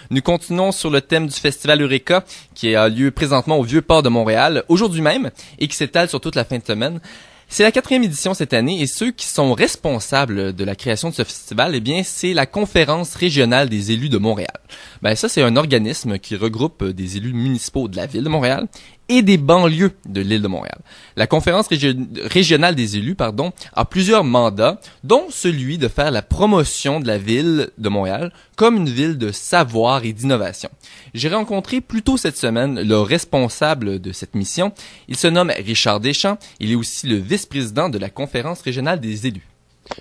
Nous continuons sur le thème du Festival Eureka qui a lieu présentement au Vieux-Port de Montréal, aujourd'hui même, et qui s'étale sur toute la fin de semaine. C'est la 4e édition cette année et ceux qui sont responsables de la création de ce festival, eh bien, c'est la Conférence régionale des élus de Montréal. Ben, ça, c'est un organisme qui regroupe des élus municipaux de la ville de Montréal et des banlieues de l'île de Montréal. La Conférence régionale des élus, a plusieurs mandats, dont celui de faire la promotion de la ville de Montréal comme une ville de savoir et d'innovation. J'ai rencontré plus tôt cette semaine le responsable de cette mission. Il se nomme Richard Deschamps. Il est aussi le vice-président de la Conférence régionale des élus.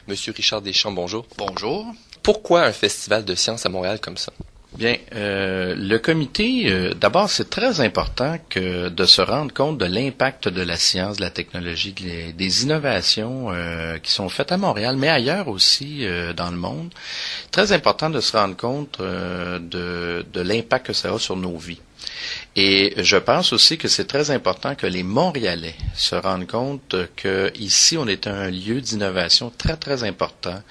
Monsieur Richard Deschamps, bonjour. Bonjour. Pourquoi un festival de sciences à Montréal comme ça? Bien, le comité, d'abord, c'est très important de se rendre compte de l'impact de la science, de la technologie, des innovations qui sont faites à Montréal, mais ailleurs aussi dans le monde. Très important de se rendre compte de l'impact que ça a sur nos vies. Et je pense aussi que c'est très important que les Montréalais se rendent compte que ici on est un lieu d'innovation très très important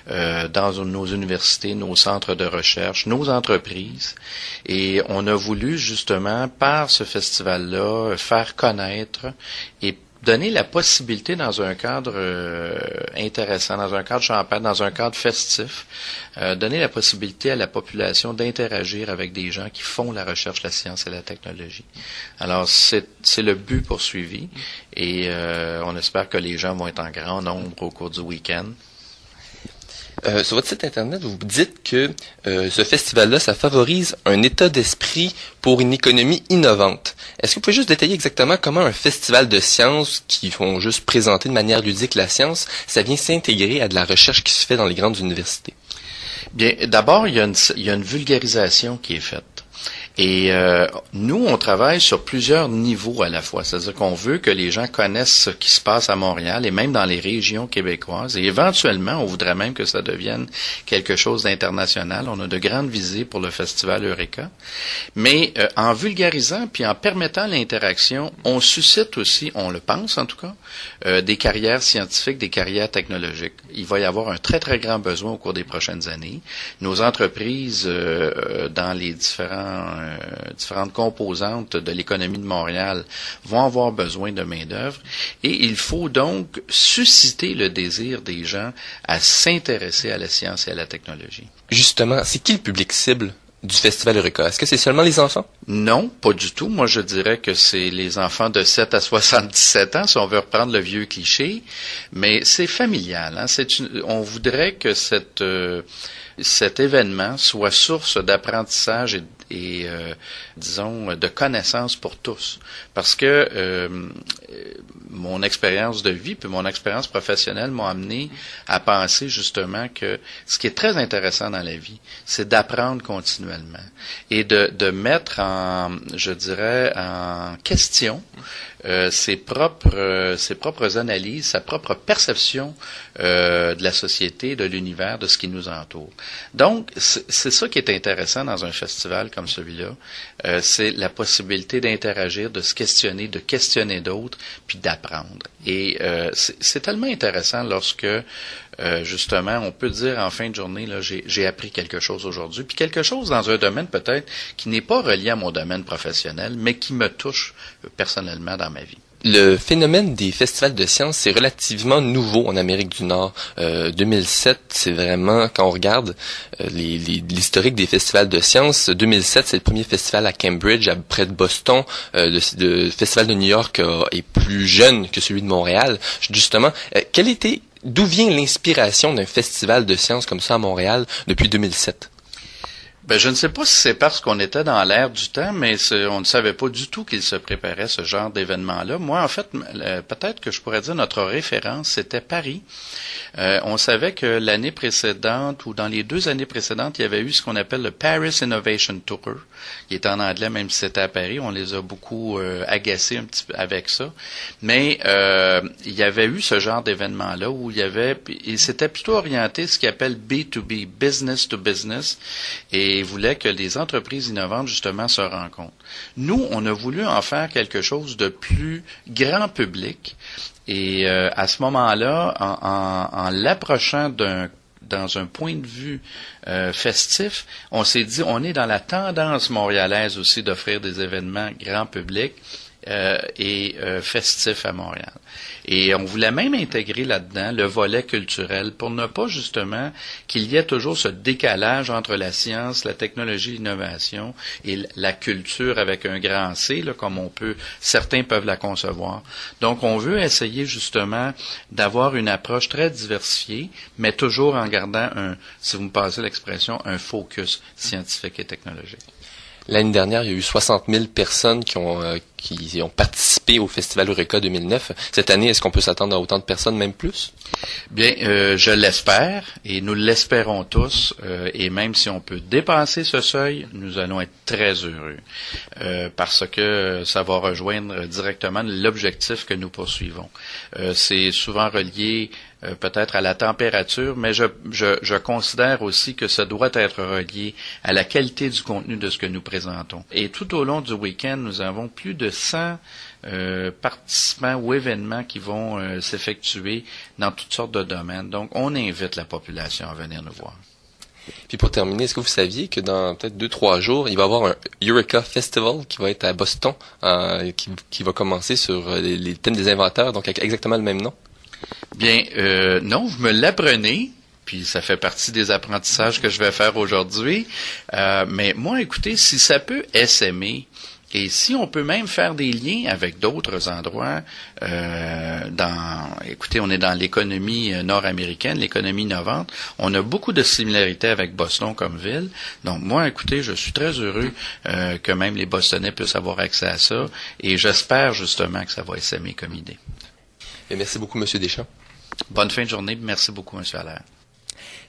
dans nos universités, nos centres de recherche, nos entreprises. Et on a voulu justement par ce festival-là faire connaître et donner la possibilité dans un cadre intéressant, dans un cadre champêtre, dans un cadre festif, donner la possibilité à la population d'interagir avec des gens qui font la recherche, la science et la technologie. Alors, c'est le but poursuivi et on espère que les gens vont être en grand nombre au cours du week-end. Sur votre site Internet, vous dites que ce festival-là, ça favorise un état d'esprit pour une économie innovante. Est-ce que vous pouvez juste détailler exactement comment un festival de sciences qui vont juste présenter de manière ludique la science, ça vient s'intégrer à de la recherche qui se fait dans les grandes universités? Bien, d'abord, il y a une vulgarisation qui est faite. Et nous, on travaille sur plusieurs niveaux à la fois. C'est-à-dire qu'on veut que les gens connaissent ce qui se passe à Montréal et même dans les régions québécoises. Et éventuellement, on voudrait même que ça devienne quelque chose d'international. On a de grandes visées pour le Festival Eureka. Mais en vulgarisant puis en permettant l'interaction, on suscite aussi, on le pense en tout cas, des carrières scientifiques, des carrières technologiques. Il va y avoir un très, très grand besoin au cours des prochaines années. Nos entreprises, dans les différentes composantes de l'économie de Montréal vont avoir besoin de main-d'œuvre et il faut donc susciter le désir des gens à s'intéresser à la science et à la technologie. Justement, c'est qui le public cible du Festival Eureka? Est-ce que c'est seulement les enfants? Non, pas du tout. Moi, je dirais que c'est les enfants de 7 à 77 ans, si on veut reprendre le vieux cliché, mais c'est familial. Hein? On voudrait que cet événement soit source d'apprentissage et disons, de connaissances pour tous. Parce que mon expérience de vie puis mon expérience professionnelle m'ont amené à penser justement que ce qui est très intéressant dans la vie, c'est d'apprendre continuellement et de mettre je dirais, en question ses propres analyses, sa propre perception de la société, de l'univers, de ce qui nous entoure. Donc, c'est ça qui est intéressant dans un festival comme celui-là. C'est la possibilité d'interagir, de se questionner, de questionner d'autres, puis d'apprendre. Et c'est tellement intéressant lorsque justement, on peut dire en fin de journée, là, j'ai appris quelque chose aujourd'hui, puis quelque chose dans un domaine peut-être qui n'est pas relié à mon domaine professionnel, mais qui me touche personnellement dans ma vie. Le phénomène des festivals de sciences, c'est relativement nouveau en Amérique du Nord. 2007, c'est vraiment, quand on regarde l'historique des festivals de sciences, 2007, c'est le premier festival à Cambridge, près de Boston. Le festival de New York est plus jeune que celui de Montréal. Justement, d'où vient l'inspiration d'un festival de sciences comme ça à Montréal depuis 2007? Ben, je ne sais pas si c'est parce qu'on était dans l'ère du temps, mais on ne savait pas du tout qu'il se préparait ce genre d'événement-là. Moi, en fait, peut-être que je pourrais dire notre référence, c'était Paris. On savait que l'année précédente, ou dans les 2 années précédentes, il y avait eu ce qu'on appelle le Paris Innovation Tour, qui est en anglais, même si c'était à Paris. On les a beaucoup agacés un petit peu avec ça. Mais il y avait eu ce genre d'événement-là où il s'était plutôt orienté ce qu'il appelle B2B, business to business, et voulait que les entreprises innovantes, justement, se rencontrent. Nous, on a voulu en faire quelque chose de plus grand public. Et à ce moment-là, en l'approchant dans un point de vue festif, on s'est dit, on est dans la tendance montréalaise aussi d'offrir des événements grand public et festifs à Montréal. Et on voulait même intégrer là-dedans le volet culturel pour ne pas justement qu'il y ait toujours ce décalage entre la science, la technologie, l'innovation et la culture avec un grand C, là, comme certains peuvent la concevoir. Donc on veut essayer justement d'avoir une approche très diversifiée, mais toujours en gardant si vous me passez l'expression, un focus scientifique et technologique. L'année dernière, il y a eu 60 000 personnes qui ont participé au Festival Eureka 2009. Cette année, est-ce qu'on peut s'attendre à autant de personnes, même plus? Bien, je l'espère, et nous l'espérons tous, et même si on peut dépasser ce seuil, nous allons être très heureux, parce que ça va rejoindre directement l'objectif que nous poursuivons. C'est souvent relié peut-être à la température, mais je considère aussi que ça doit être relié à la qualité du contenu de ce que nous présentons. Et tout au long du week-end, nous avons plus de 100 participants ou événements qui vont s'effectuer dans toutes sortes de domaines. Donc, on invite la population à venir nous voir. Puis pour terminer, est-ce que vous saviez que dans peut-être 2-3 jours, il va y avoir un Eureka Festival qui va être à Boston, qui va commencer sur les thèmes des inventeurs, donc avec exactement le même nom? Bien, non, vous me l'apprenez, puis ça fait partie des apprentissages que je vais faire aujourd'hui. Mais moi, écoutez, si ça peut essaimer, et si on peut même faire des liens avec d'autres endroits, écoutez, on est dans l'économie nord-américaine, l'économie innovante, on a beaucoup de similarités avec Boston comme ville. Donc moi, écoutez, je suis très heureux que même les Bostonnais puissent avoir accès à ça, et j'espère justement que ça va essaimer comme idée. Et merci beaucoup, M. Deschamps. Bonne fin de journée. Merci beaucoup, M. Allaire.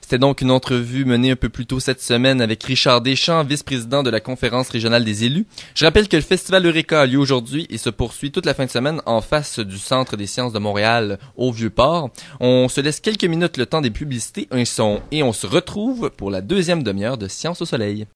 C'était donc une entrevue menée un peu plus tôt cette semaine avec Richard Deschamps, vice-président de la Conférence régionale des élus. Je rappelle que le Festival Eureka a lieu aujourd'hui et se poursuit toute la fin de semaine en face du Centre des sciences de Montréal au Vieux-Port. On se laisse quelques minutes le temps des publicités et on se retrouve pour la deuxième demi-heure de Sciences au Soleil.